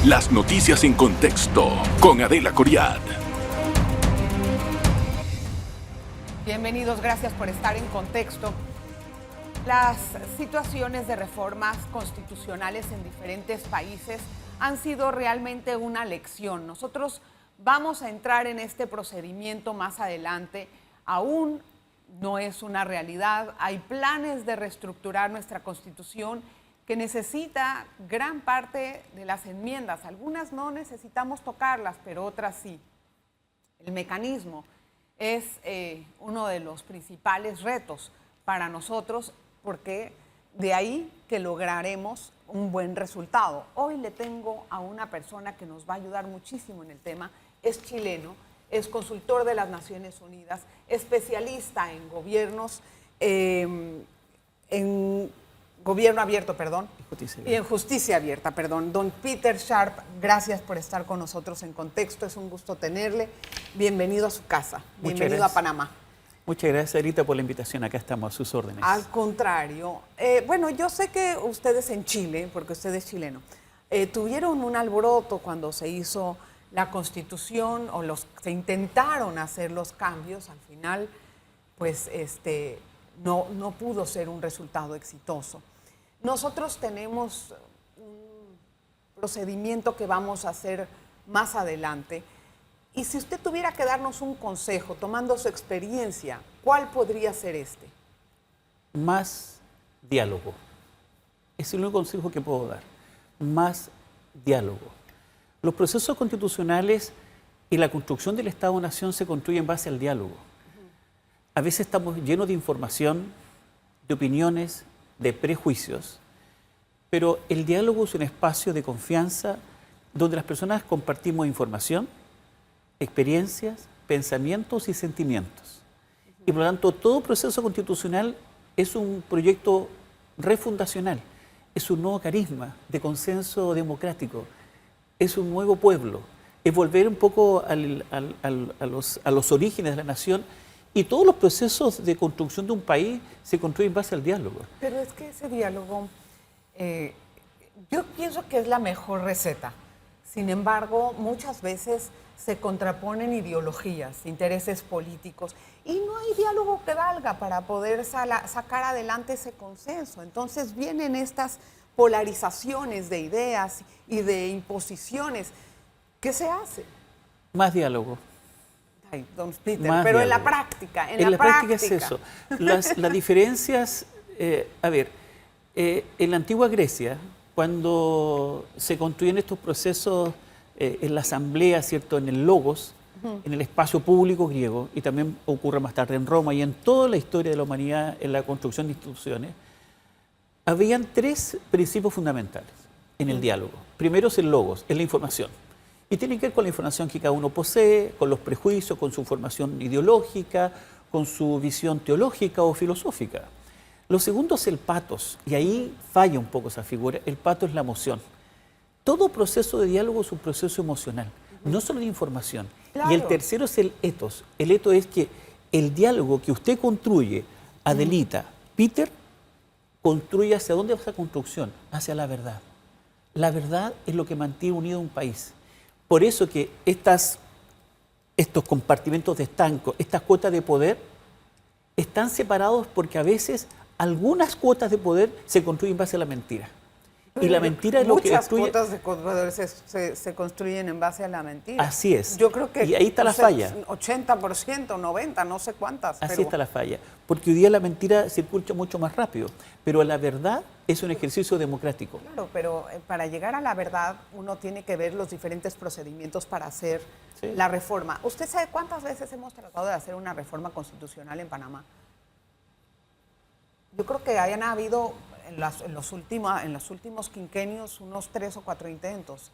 Las noticias en contexto con Adela Coriad. Bienvenidos, gracias por estar en contexto. Las situaciones de reformas constitucionales en diferentes países han sido realmente una lección. Nosotros vamos a entrar en este procedimiento más adelante. Aún no es una realidad. Hay planes de reestructurar nuestra Constitución que necesita gran parte de las enmiendas. Algunas no necesitamos tocarlas, pero otras sí. El mecanismo es uno de los principales retos para nosotros, porque de ahí que lograremos un buen resultado. Hoy le tengo a una persona que nos va a ayudar muchísimo en el tema. Es chileno, es consultor de las Naciones Unidas, especialista en gobiernos, en gobierno abierto, perdón, y en justicia abierta, perdón. Don Peter Sharp, gracias por estar con nosotros en Contexto, es un gusto tenerle. Bienvenido a su casa, bienvenido a Panamá. Muchas gracias, Arita, por la invitación. Acá estamos a sus órdenes. Al contrario. Bueno, yo sé que ustedes en Chile, porque usted es chileno, tuvieron un alboroto cuando se hizo la Constitución o se intentaron hacer los cambios. Al final, pues, no pudo ser un resultado exitoso. Nosotros tenemos un procedimiento que vamos a hacer más adelante. Y si usted tuviera que darnos un consejo, tomando su experiencia, ¿cuál podría ser este? Más diálogo. Es el único consejo que puedo dar. Más diálogo. Los procesos constitucionales y la construcción del Estado-Nación se construyen en base al diálogo. A veces estamos llenos de información, de opiniones, de prejuicios, pero el diálogo es un espacio de confianza donde las personas compartimos información, experiencias, pensamientos y sentimientos. Y por lo tanto, todo proceso constitucional es un proyecto refundacional, es un nuevo carisma de consenso democrático, es un nuevo pueblo, es volver un poco a los orígenes de la nación. Y todos los procesos de construcción de un país se construyen en base al diálogo. Pero es que ese diálogo, yo pienso que es la mejor receta. Sin embargo, muchas veces se contraponen ideologías, intereses políticos, y no hay diálogo que valga para poder sacar adelante ese consenso. Entonces vienen estas polarizaciones de ideas y de imposiciones. ¿Qué se hace? Más diálogo. Ay, don Peter, Más pero diálogo. En la práctica. En la práctica es eso. Las diferencias, en la antigua Grecia, cuando se construyen estos procesos en la asamblea, ¿cierto?, en el logos, en el espacio público griego, y también ocurre más tarde en Roma y en toda la historia de la humanidad en la construcción de instituciones, habían tres principios fundamentales en el diálogo. Primero es el logos, es la información. Y tiene que ver con la información que cada uno posee, con los prejuicios, con su formación ideológica, con su visión teológica o filosófica. Lo segundo es el patos, y ahí falla un poco esa figura. El patos es la emoción. Todo proceso de diálogo es un proceso emocional, no solo de información. Claro. Y el tercero es el etos. El etos es que el diálogo que usted construye, Adelita, Peter, construye hacia dónde va esa construcción, hacia la verdad. La verdad es lo que mantiene unido un país. Por eso que estos compartimentos de estanco, estas cuotas de poder, están separados porque a veces algunas cuotas de poder se construyen en base a la mentira. Y la mentira es lo que destruye. Muchas cuotas de poder se construyen en base a la mentira. Así es. Yo creo que y ahí está la falla. 80%, 90%, no sé cuántas. Así está la falla. Porque hoy día la mentira circula mucho más rápido. Pero la verdad es un ejercicio democrático. Claro, pero para llegar a la verdad uno tiene que ver los diferentes procedimientos para hacer la reforma. ¿Usted sabe cuántas veces hemos tratado de hacer una reforma constitucional en Panamá? Yo creo que hayan habido en los últimos quinquenios unos 3 o 4 intentos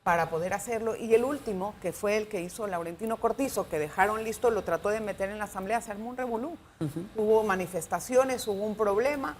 para poder hacerlo, y el último, que fue el que hizo Laurentino Cortizo, que dejaron listo, lo trató de meter en la asamblea, se armó un revolú. Hubo manifestaciones, hubo un problema,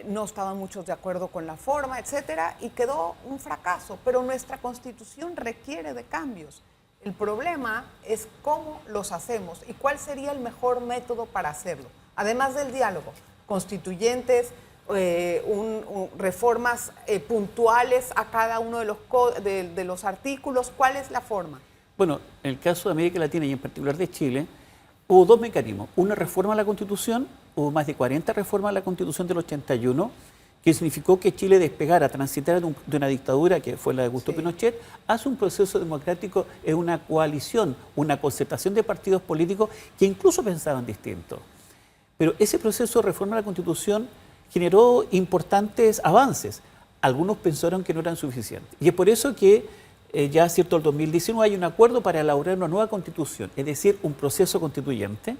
no estaban muchos de acuerdo con la forma, etcétera, y quedó un fracaso. Pero nuestra Constitución requiere de cambios. El problema es cómo los hacemos y cuál sería el mejor método para hacerlo. Además del diálogo, constituyentes, reformas puntuales a cada uno de los artículos? ¿Cuál es la forma? Bueno, en el caso de América Latina y en particular de Chile, hubo dos mecanismos. Una reforma a la Constitución, hubo más de 40 reformas a la Constitución del 81, que significó que Chile despegara, transitara de una dictadura, que fue la de Augusto Pinochet, hacia un proceso democrático en una coalición, una concertación de partidos políticos que incluso pensaban distinto. Pero ese proceso de reforma a la Constitución generó importantes avances. Algunos pensaron que no eran suficientes. Y es por eso que ya, cierto, el 2019 hay un acuerdo para elaborar una nueva Constitución, es decir, un proceso constituyente.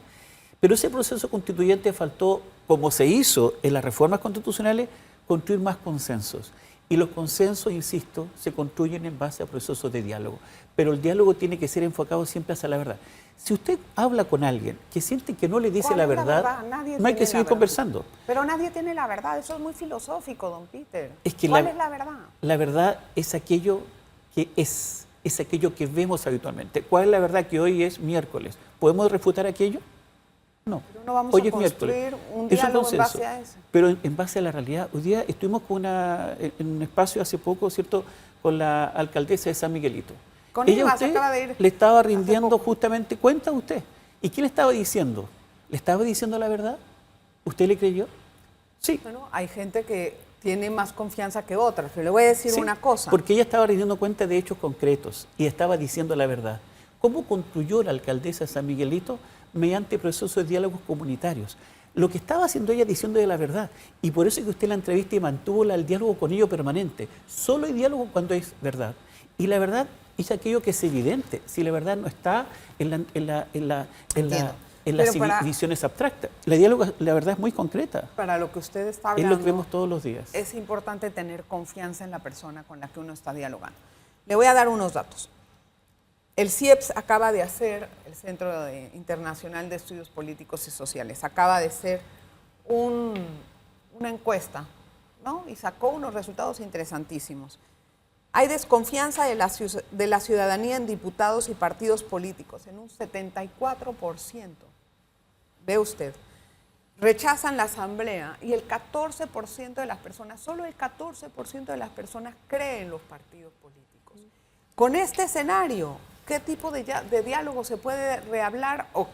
Pero ese proceso constituyente faltó, como se hizo en las reformas constitucionales, construir más consensos. Y los consensos, insisto, se construyen en base a procesos de diálogo. Pero el diálogo tiene que ser enfocado siempre hacia la verdad. Si usted habla con alguien que siente que no le dice la verdad, no hay que seguir conversando. Pero nadie tiene la verdad, eso es muy filosófico, don Peter. ¿Cuál es la verdad? La verdad es aquello que es aquello que vemos habitualmente. ¿Cuál es la verdad que hoy es miércoles? ¿Podemos refutar aquello? No. Pero no vamos hoy a construir un es diálogo en base a eso. Pero en base a la realidad. Hoy día estuvimos en un espacio hace poco, ¿cierto?, con la alcaldesa de San Miguelito. Con ella Irma, se acaba de ir. Le estaba rindiendo justamente cuenta a usted. ¿Y qué le estaba diciendo? ¿Le estaba diciendo la verdad? ¿Usted le creyó? Sí. Bueno, hay gente que tiene más confianza que otras, pero le voy a decir una cosa. Porque ella estaba rindiendo cuenta de hechos concretos y estaba diciendo la verdad. ¿Cómo construyó la alcaldesa de San Miguelito? Mediante procesos de diálogos comunitarios. Lo que estaba haciendo ella diciendo de la verdad. Y por eso es que usted la entrevista y mantuvo el diálogo con ellos permanente. Solo hay diálogo cuando es verdad. Y la verdad es aquello que es evidente. Si la verdad no está en las visiones abstractas. La verdad es muy concreta. Para lo que usted está hablando, es lo que vemos todos los días. Es importante tener confianza en la persona con la que uno está dialogando. Le voy a dar unos datos. El CIEPS acaba de hacer, el Centro Internacional de Estudios Políticos y Sociales, acaba de hacer una encuesta, ¿no? Y sacó unos resultados interesantísimos. Hay desconfianza de la ciudadanía en diputados y partidos políticos, en un 74%. Ve usted. Rechazan la asamblea y el 14% de las personas, solo el 14% de las personas cree en los partidos políticos. Con este escenario, ¿qué tipo de diálogo se puede rehablar o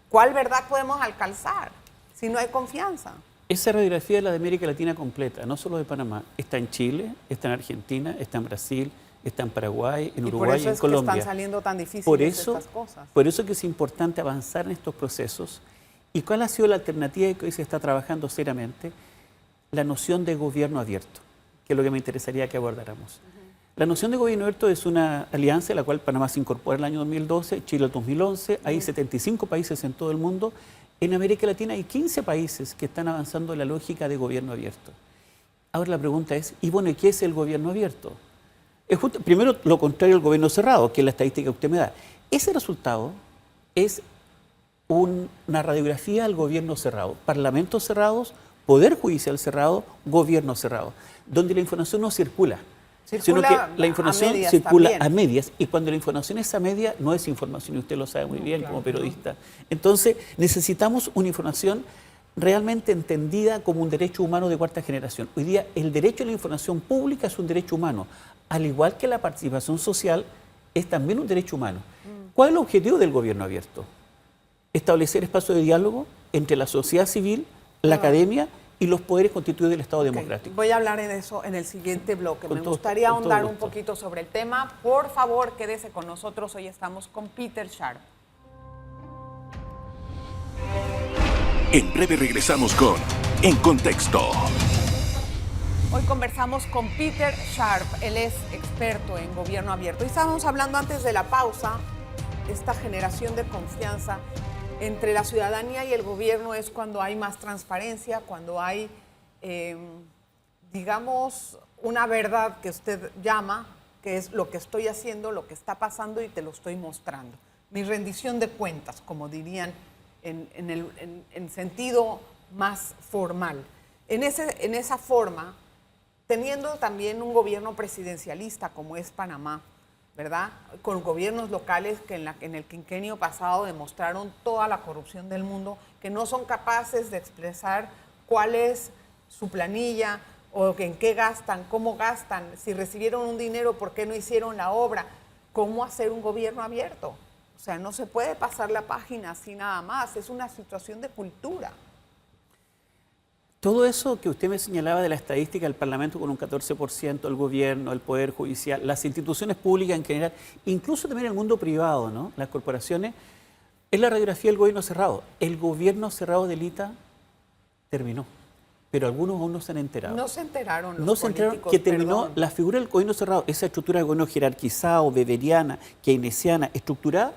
cuál verdad podemos alcanzar si no hay confianza? Esa radiografía es la de América Latina completa, no solo de Panamá. Está en Chile, está en Argentina, está en Brasil, está en Paraguay, en Uruguay, en Colombia. Por eso es que están saliendo tan difíciles estas cosas. Por eso que es importante avanzar en estos procesos. ¿Y cuál ha sido la alternativa que hoy se está trabajando seriamente? La noción de gobierno abierto, que es lo que me interesaría que abordáramos. La noción de gobierno abierto es una alianza a la cual Panamá se incorpora en el año 2012, Chile el 2011, hay 75 países en todo el mundo. En América Latina hay 15 países que están avanzando en la lógica de gobierno abierto. Ahora la pregunta es, ¿y bueno, qué es el gobierno abierto? Primero, lo contrario al gobierno cerrado, que es la estadística que usted me da. Ese resultado es una radiografía al gobierno cerrado. Parlamentos cerrados, poder judicial cerrado, gobierno cerrado, donde la información no circula. Sino que la información circula a medias, y cuando la información es a media no es información, y usted lo sabe muy bien como periodista. Entonces necesitamos una información realmente entendida como un derecho humano de cuarta generación. Hoy día el derecho a la información pública es un derecho humano, al igual que la participación social es también un derecho humano. ¿Cuál es el objetivo del gobierno abierto? Establecer espacios de diálogo entre la sociedad civil, la academia y los poderes constituidos del Estado democrático. Voy a hablar de eso en el siguiente bloque. Me gustaría ahondar un poquito sobre el tema. Por favor, quédese con nosotros. Hoy estamos con Peter Sharp. En breve regresamos con En Contexto. Hoy conversamos con Peter Sharp. Él es experto en gobierno abierto. Y estábamos hablando antes de la pausa, esta generación de confianza entre la ciudadanía y el gobierno es cuando hay más transparencia, cuando hay, digamos, una verdad que usted llama, que es lo que estoy haciendo, lo que está pasando y te lo estoy mostrando. Mi rendición de cuentas, como dirían en sentido más formal. En esa forma, teniendo también un gobierno presidencialista como es Panamá, ¿verdad? Con gobiernos locales que en el quinquenio pasado demostraron toda la corrupción del mundo, que no son capaces de expresar cuál es su planilla, o en qué gastan, cómo gastan, si recibieron un dinero, por qué no hicieron la obra, cómo hacer un gobierno abierto. O sea, no se puede pasar la página así nada más, es una situación de cultura. Todo eso que usted me señalaba de la estadística del Parlamento con un 14%, el gobierno, el Poder Judicial, las instituciones públicas en general, incluso también el mundo privado, ¿no? Las corporaciones, es la radiografía del gobierno cerrado. El gobierno cerrado de Lita terminó, pero algunos aún no se han enterado. No se enteraron los No se enteraron políticos, que terminó perdón. la figura del gobierno cerrado, esa estructura de gobierno jerarquizado, weberiana, keynesiana, estructurada,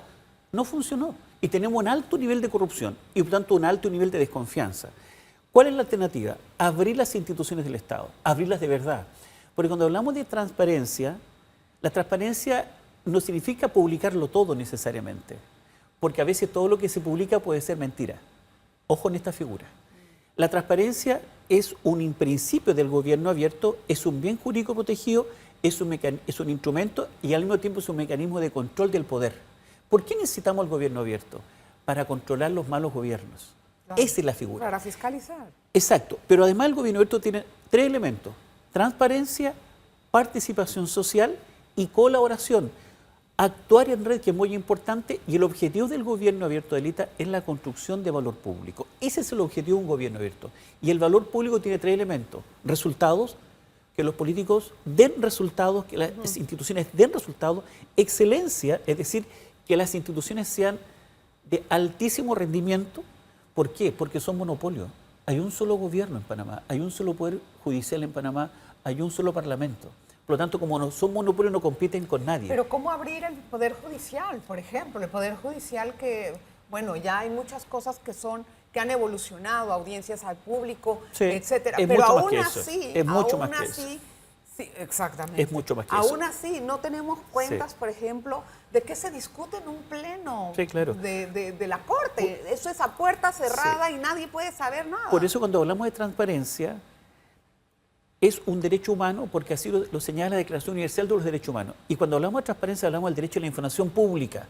no funcionó. Y tenemos un alto nivel de corrupción y por tanto un alto nivel de desconfianza. ¿Cuál es la alternativa? Abrir las instituciones del Estado, abrirlas de verdad. Porque cuando hablamos de transparencia, la transparencia no significa publicarlo todo necesariamente, porque a veces todo lo que se publica puede ser mentira. Ojo en esta figura. La transparencia es un principio del gobierno abierto, es un bien jurídico protegido, es un instrumento y al mismo tiempo es un mecanismo de control del poder. ¿Por qué necesitamos el gobierno abierto? Para controlar los malos gobiernos. Claro. Esa es la figura. Para fiscalizar. Exacto, pero además el gobierno abierto tiene 3 elementos: transparencia, participación social y colaboración. Actuar en red, que es muy importante, y el objetivo del gobierno abierto de Lita es la construcción de valor público. Ese es el objetivo de un gobierno abierto. Y el valor público tiene 3 elementos: resultados, que los políticos den resultados, que las instituciones den resultados; excelencia, es decir, que las instituciones sean de altísimo rendimiento. ¿Por qué? Porque son monopolios. Hay un solo gobierno en Panamá, hay un solo poder judicial en Panamá, hay un solo parlamento. Por lo tanto, como no son monopolios, no compiten con nadie. Pero ¿cómo abrir el Poder Judicial, por ejemplo? El Poder Judicial que, bueno, ya hay muchas cosas que han evolucionado, audiencias al público, Sí, etcétera. es Pero mucho más aún que eso. así, Es mucho más aún que así, eso. sí, exactamente. Es mucho más que aún eso. así, no tenemos cuentas, Sí. por ejemplo, de qué se discute en un pleno Sí, claro. de la Corte. Eso es a puerta cerrada y nadie puede saber nada. Por eso cuando hablamos de transparencia, es un derecho humano, porque así lo señala la Declaración Universal de los Derechos Humanos. Y cuando hablamos de transparencia, hablamos del derecho a la información pública.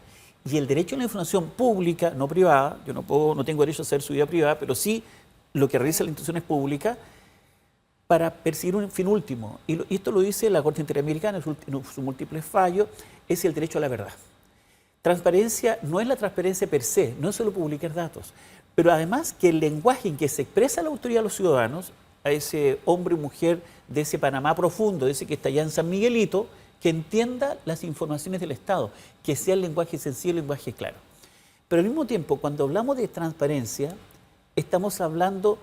Y el derecho a la información pública, no privada, yo no tengo derecho a hacer su vida privada, pero sí lo que realiza la institución es pública, para perseguir un fin último. Y esto lo dice la Corte Interamericana en sus múltiples fallos, es el derecho a la verdad. Transparencia no es la transparencia per se, no es solo publicar datos, pero además que el lenguaje en que se expresa la autoridad a los ciudadanos, a ese hombre o mujer de ese Panamá profundo, de ese que está allá en San Miguelito, que entienda las informaciones del Estado, que sea el lenguaje sencillo, el lenguaje claro. Pero al mismo tiempo, cuando hablamos de transparencia, estamos hablando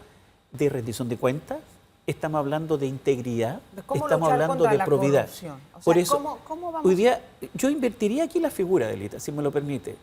de rendición de cuentas, estamos hablando de integridad, ¿Cómo estamos luchar hablando contra de la probidad. corrupción? O sea, Por eso, ¿cómo vamos? hoy día yo invertiría aquí la figura de Lita, si me lo permite.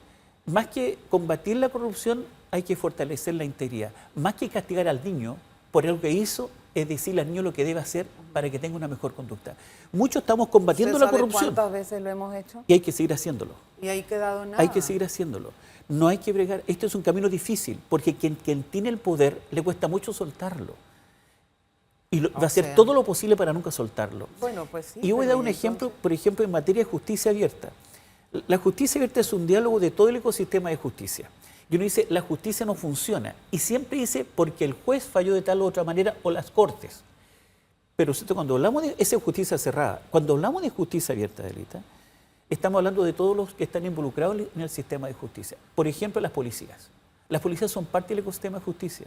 Más que combatir la corrupción, hay que fortalecer la integridad. Más que castigar al niño por algo que hizo, es decirle al niño lo que debe hacer para que tenga una mejor conducta. Muchos estamos combatiendo ¿Usted la sabe corrupción cuántas veces lo hemos hecho? y hay que seguir haciéndolo. Y ahí quedado nada. Hay que seguir haciéndolo. No hay que bregar. Esto es un camino difícil, porque quien tiene el poder le cuesta mucho soltarlo. Y va a hacer todo lo posible para nunca soltarlo. Bueno, pues sí. Y yo voy a dar un ejemplo, por ejemplo, en materia de justicia abierta. La justicia abierta es un diálogo de todo el ecosistema de justicia. Y uno dice, la justicia no funciona. Y siempre dice, porque el juez falló de tal u otra manera, o las cortes. Pero cuando hablamos de esa justicia cerrada, cuando hablamos de justicia abierta, Delita, estamos hablando de todos los que están involucrados en el sistema de justicia. Por ejemplo, las policías. Las policías son parte del ecosistema de justicia.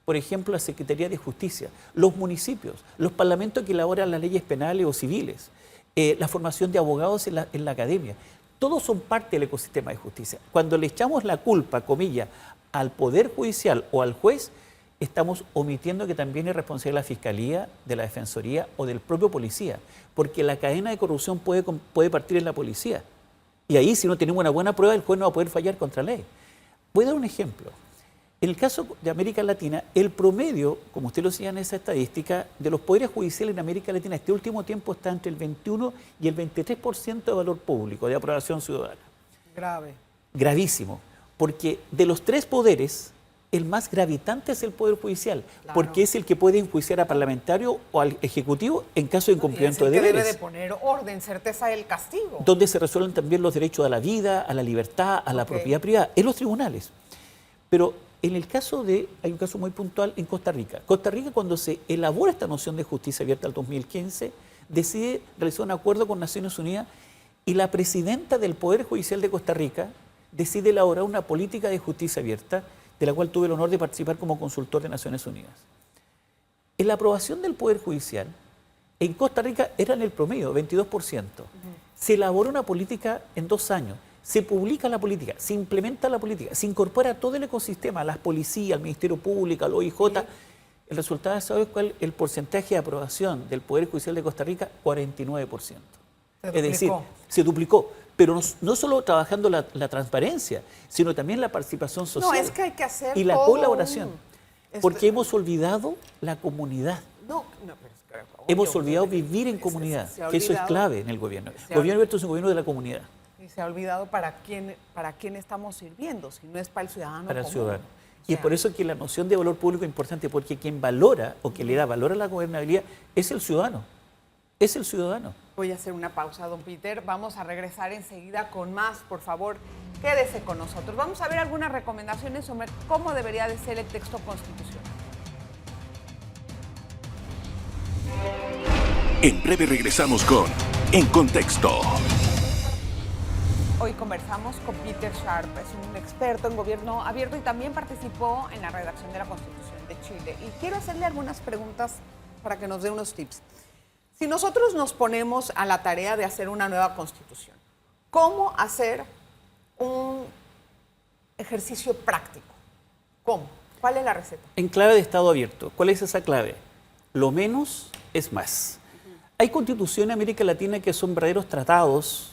Por ejemplo, la Secretaría de Justicia, los municipios, los parlamentos que elaboran las leyes penales o civiles, la formación de abogados en la academia. Todos son parte del ecosistema de justicia. Cuando le echamos la culpa, comillas, al Poder Judicial o al juez, estamos omitiendo que también es responsabilidad de la Fiscalía, de la Defensoría o del propio policía, porque la cadena de corrupción puede partir en la policía. Y ahí, si no tenemos una buena prueba, el juez no va a poder fallar contra la ley. Voy a dar un ejemplo. En el caso de América Latina, el promedio, como usted lo decía en esa estadística, de los poderes judiciales en América Latina este último tiempo está entre el 21 y el 23% de valor público, de aprobación ciudadana. Grave. Gravísimo, porque de los 3 poderes, el más gravitante es el Poder Judicial, Claro. porque es el que puede enjuiciar a parlamentario o al ejecutivo en caso de incumplimiento Y es de el que deberes. debe de poner orden, certeza del castigo. Donde se resuelven también los derechos a la vida, a la libertad, a la Ok. propiedad privada, en los tribunales. Pero En el caso hay un caso muy puntual en Costa Rica. Costa Rica, cuando se elabora esta noción de justicia abierta al 2015, decide realizar un acuerdo con Naciones Unidas y la presidenta del Poder Judicial de Costa Rica decide elaborar una política de justicia abierta, de la cual tuve el honor de participar como consultor de Naciones Unidas. En la aprobación del Poder Judicial, en Costa Rica era en el promedio, 22%. Se elaboró una política en 2 años, se publica la política, se implementa la política, se incorpora todo el ecosistema, las policías, el Ministerio Público, el OIJ. El resultado, ¿sabes cuál? El porcentaje de aprobación del Poder Judicial de Costa Rica, 49%. Es decir, se duplicó. Pero no solo trabajando la transparencia, sino también la participación social. No, es que hay que hacer y la colaboración. Porque hemos olvidado la comunidad. Pero hemos olvidado vivir en comunidad, que eso es clave en el gobierno. El gobierno abierto es un gobierno de la comunidad. Y se ha olvidado para quién estamos sirviendo, si no es para el ciudadano. Para el común. ciudadano. Y es por eso que la noción de valor público es importante, porque quien valora o que le da valor a la gobernabilidad es el ciudadano. Es el ciudadano. Voy a hacer una pausa, don Peter. Vamos a regresar enseguida con más. Por favor, quédese con nosotros. Vamos a ver algunas recomendaciones sobre cómo debería de ser el texto constitucional. En breve regresamos con En Contexto. Hoy conversamos con Peter Sharp, es un experto en gobierno abierto y también participó en la redacción de la Constitución de Chile. Y quiero hacerle algunas preguntas para que nos dé unos tips. Si nosotros nos ponemos a la tarea de hacer una nueva Constitución, ¿cómo hacer un ejercicio práctico? ¿Cómo? ¿Cuál es la receta? En clave de Estado abierto. ¿Cuál es esa clave? Lo menos es más. Hay constituciones en América Latina que son verdaderos tratados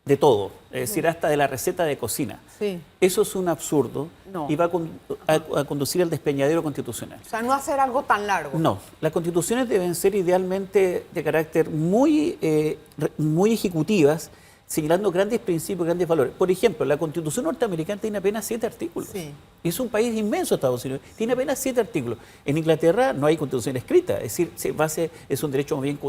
de todo, es decir, hasta de la receta de cocina. Sí. Eso es un absurdo y va a conducir al despeñadero constitucional. O sea, no hacer algo tan largo. No, las constituciones deben ser idealmente de carácter muy ejecutivas, señalando grandes principios, grandes valores. Por ejemplo, la Constitución norteamericana tiene apenas 7 artículos. Sí. Es un país inmenso, Estados Unidos. Tiene apenas 7 artículos. En Inglaterra no hay constitución escrita, es decir, es un derecho más bien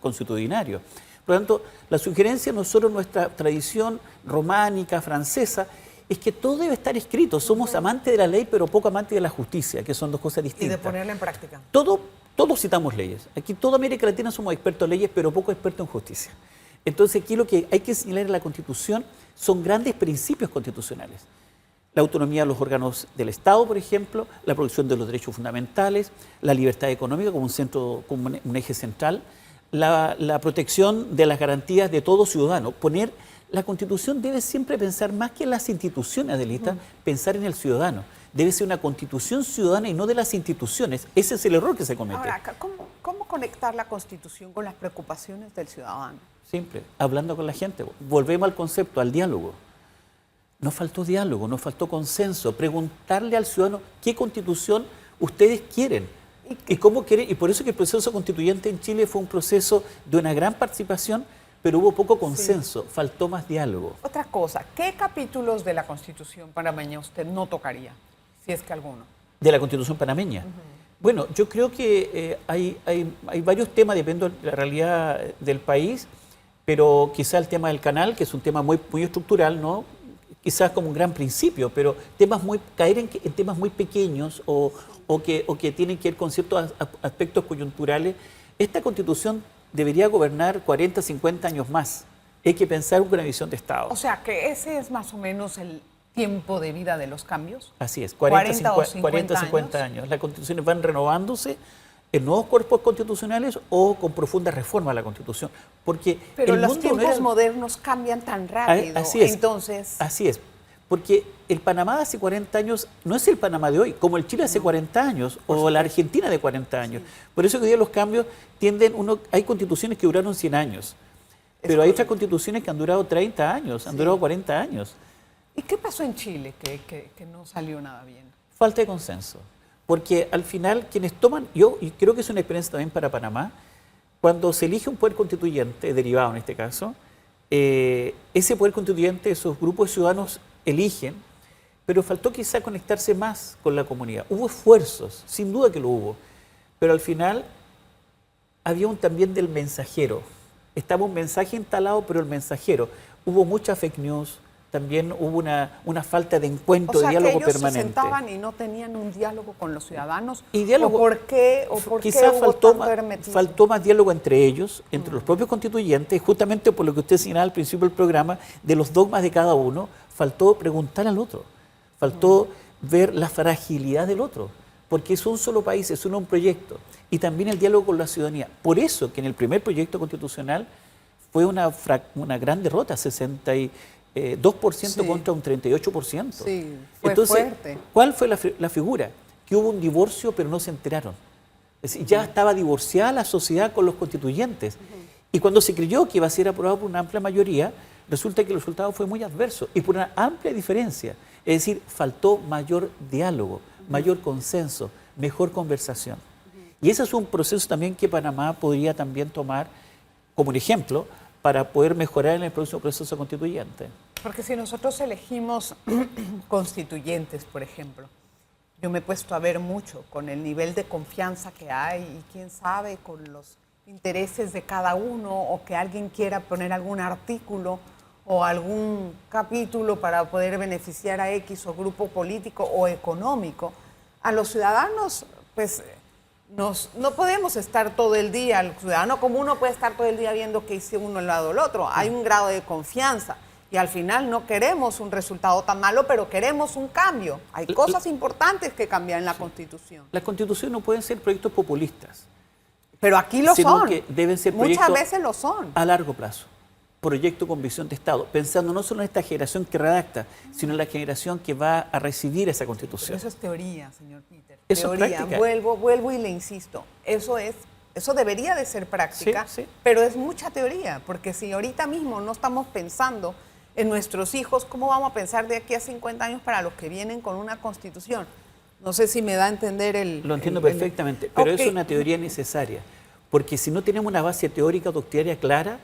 consuetudinario. Por lo tanto, la sugerencia nosotros, nuestra tradición románica, francesa, es que todo debe estar escrito. Somos amantes de la ley, pero poco amantes de la justicia, que son dos cosas distintas. Y de ponerla en práctica. Todos citamos leyes. Aquí toda América Latina somos expertos en leyes, pero poco expertos en justicia. Entonces, aquí lo que hay que señalar en la Constitución son grandes principios constitucionales. La autonomía de los órganos del Estado, por ejemplo, la protección de los derechos fundamentales, la libertad económica como un eje central, la protección de las garantías de todo ciudadano. La Constitución debe siempre pensar más que en las instituciones, Adelita, pensar en el ciudadano. Debe ser una Constitución ciudadana y no de las instituciones. Ese es el error que se comete. Ahora, ¿cómo conectar la Constitución con las preocupaciones del ciudadano? Siempre, hablando con la gente. Volvemos al concepto, al diálogo. Nos faltó diálogo, nos faltó consenso. Preguntarle al ciudadano qué Constitución ustedes quieren. ¿Y cómo quieren? Y por eso que el proceso constituyente en Chile fue un proceso de una gran participación, pero hubo poco consenso, faltó más diálogo. Otra cosa, ¿qué capítulos de la Constitución panameña usted no tocaría, si es que alguno? De la Constitución panameña. Bueno, yo creo que hay varios temas, depende de la realidad del país, pero quizá el tema del canal, que es un tema muy estructural, ¿no? Quizás como un gran principio, pero caer en temas muy pequeños o que tienen que ver con ciertos aspectos coyunturales. Esta Constitución debería gobernar 40, 50 años más. Hay que pensar una visión de Estado. O sea, que ese es más o menos el tiempo de vida de los cambios. Así es, 40 o 50 años. Las constituciones van renovándose en nuevos cuerpos constitucionales o con profundas reformas a la Constitución. Pero los tiempos modernos cambian tan rápido. Así es. Entonces... Así es. Porque el Panamá de hace 40 años no es el Panamá de hoy, como el Chile hace 40 años o la Argentina de 40 años. Sí. Por eso que hoy día los cambios hay constituciones que duraron 100 años, pero hay otras constituciones que han durado 30 años, han durado 40 años. ¿Y qué pasó en Chile que no salió nada bien? Falta de consenso. Porque al final quienes toman, y creo que es una experiencia también para Panamá, cuando se elige un poder constituyente, derivado en este caso, ese poder constituyente, esos grupos de ciudadanos eligen, pero faltó quizá conectarse más con la comunidad. Hubo esfuerzos, sin duda que lo hubo, pero al final había también del mensajero. Estaba un mensaje instalado, pero el mensajero. Hubo mucha fake news, también hubo una falta de encuentro, O sea, de diálogo que ellos permanente. se sentaban y no tenían un diálogo con los ciudadanos. Y diálogo, ¿O por qué quizás hubo tanto hermetismo? faltó más diálogo entre ellos, entre los propios constituyentes, justamente por lo que usted señalaba al principio del programa, de los dogmas de cada uno, faltó preguntar al otro, faltó ver la fragilidad del otro, porque es un solo país, es un proyecto, y también el diálogo con la ciudadanía. Por eso que en el primer proyecto constitucional fue una gran derrota, 62% contra un 38%. Sí, fue Entonces, fuerte. ¿cuál fue la figura? Que hubo un divorcio, pero no se enteraron. Es decir, ya estaba divorciada la sociedad con los constituyentes. Y cuando se creyó que iba a ser aprobado por una amplia mayoría, resulta que el resultado fue muy adverso y por una amplia diferencia. Es decir, faltó mayor diálogo, mayor consenso, mejor conversación. Y ese es un proceso también que Panamá podría también tomar como un ejemplo para poder mejorar en el próximo proceso constituyente. Porque si nosotros elegimos constituyentes, por ejemplo, yo me he puesto a ver mucho con el nivel de confianza que hay y quién sabe con los intereses de cada uno o que alguien quiera poner algún artículo o algún capítulo para poder beneficiar a X o grupo político o económico. A los ciudadanos, pues, no podemos estar todo el día, el ciudadano común no puede estar todo el día viendo qué hizo uno al lado del otro. Hay un grado de confianza y al final no queremos un resultado tan malo, pero queremos un cambio. Hay cosas importantes que cambiar en la Constitución. Las constituciones no pueden ser proyectos populistas. Pero aquí lo sino son. que deben ser Muchas proyectos veces lo son. a largo plazo. Proyecto con visión de Estado, pensando no solo en esta generación que redacta, sino en la generación que va a recibir esa Constitución. Pero eso es teoría, señor Peter. Eso es teoría. práctica. Vuelvo y le insisto. Eso debería de ser práctica, Sí, sí. pero es mucha teoría, porque si ahorita mismo no estamos pensando en nuestros hijos, ¿cómo vamos a pensar de aquí a 50 años para los que vienen con una Constitución? No sé si me da a entender el... Lo entiendo perfectamente, pero Ok. es una teoría necesaria, porque si no tenemos una base teórica doctrinaria clara,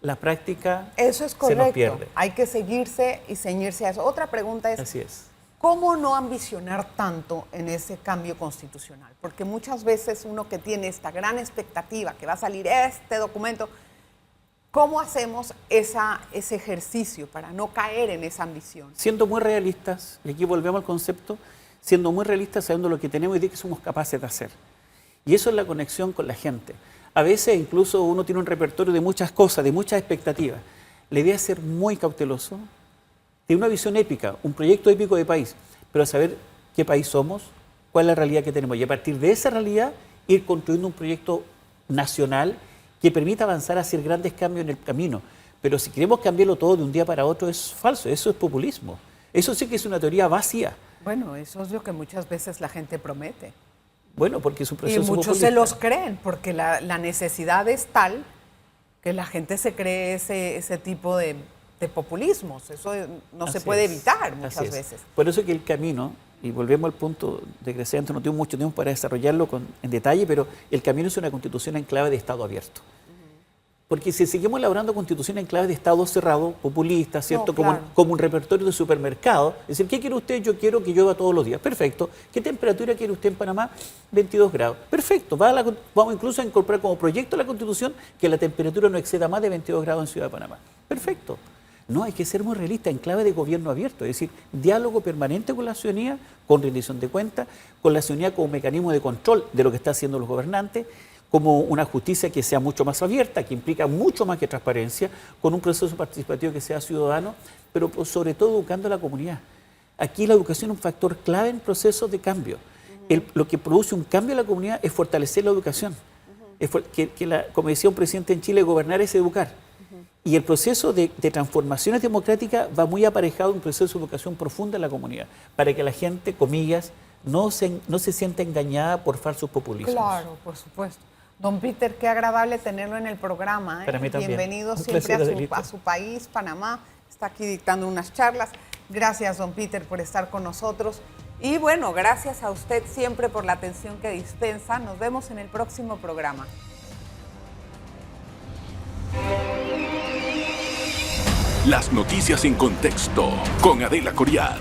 la práctica Eso es se correcto. nos pierde. Hay que seguirse y ceñirse a eso. Otra pregunta es, Así es. ¿cómo no ambicionar tanto en ese cambio constitucional? Porque muchas veces uno que tiene esta gran expectativa que va a salir este documento, ¿cómo hacemos ese ejercicio para no caer en esa ambición? Siendo muy realistas, y aquí volvemos al concepto, siendo muy realistas, sabiendo lo que tenemos y de qué somos capaces de hacer. Y eso es la conexión con la gente. A veces incluso uno tiene un repertorio de muchas cosas, de muchas expectativas. La idea es ser muy cauteloso, de una visión épica, un proyecto épico de país, pero saber qué país somos, cuál es la realidad que tenemos y a partir de esa realidad ir construyendo un proyecto nacional que permita avanzar a hacer grandes cambios en el camino. Pero si queremos cambiarlo todo de un día para otro es falso, eso es populismo. Eso sí que es una teoría vacía. Bueno, eso es lo que muchas veces la gente promete. Bueno, porque es un Y proceso muchos populista. se los creen, porque la necesidad es tal que la gente se cree ese tipo de populismos. Eso no se Así puede es, evitar así muchas es. veces. Por eso que el camino, y volvemos al punto, desgraciadamente no tengo mucho tiempo para desarrollarlo en detalle, pero el camino es una constitución en clave de Estado abierto. Porque si seguimos elaborando constitución en clave de Estado cerrado, populista, ¿cierto? No, claro. Como un repertorio de supermercado. Es decir, ¿qué quiere usted? Yo quiero que llueva todos los días. Perfecto. ¿Qué temperatura quiere usted en Panamá? 22 grados. Perfecto. Vamos incluso a incorporar como proyecto de la Constitución que la temperatura no exceda más de 22 grados en Ciudad de Panamá. Perfecto. No, hay que ser muy realista en clave de gobierno abierto, es decir, diálogo permanente con la ciudadanía, con rendición de cuentas, con la ciudadanía como mecanismo de control de lo que están haciendo los gobernantes, como una justicia que sea mucho más abierta, que implica mucho más que transparencia, con un proceso participativo que sea ciudadano, pero sobre todo educando a la comunidad. Aquí la educación es un factor clave en procesos de cambio. Lo que produce un cambio en la comunidad es fortalecer la educación. Como decía un presidente en Chile, gobernar es educar. Y el proceso de transformaciones democráticas va muy aparejado a un proceso de educación profunda en la comunidad, para que la gente, comillas, no se sienta engañada por falsos populismos. Claro, por supuesto. Don Peter, qué agradable tenerlo en el programa. Para mí también. Bienvenido Un siempre placer, Adelita. a su país, Panamá. Está aquí dictando unas charlas. Gracias, don Peter, por estar con nosotros. Y bueno, gracias a usted siempre por la atención que dispensa. Nos vemos en el próximo programa. Las noticias en contexto con Adela Coriad.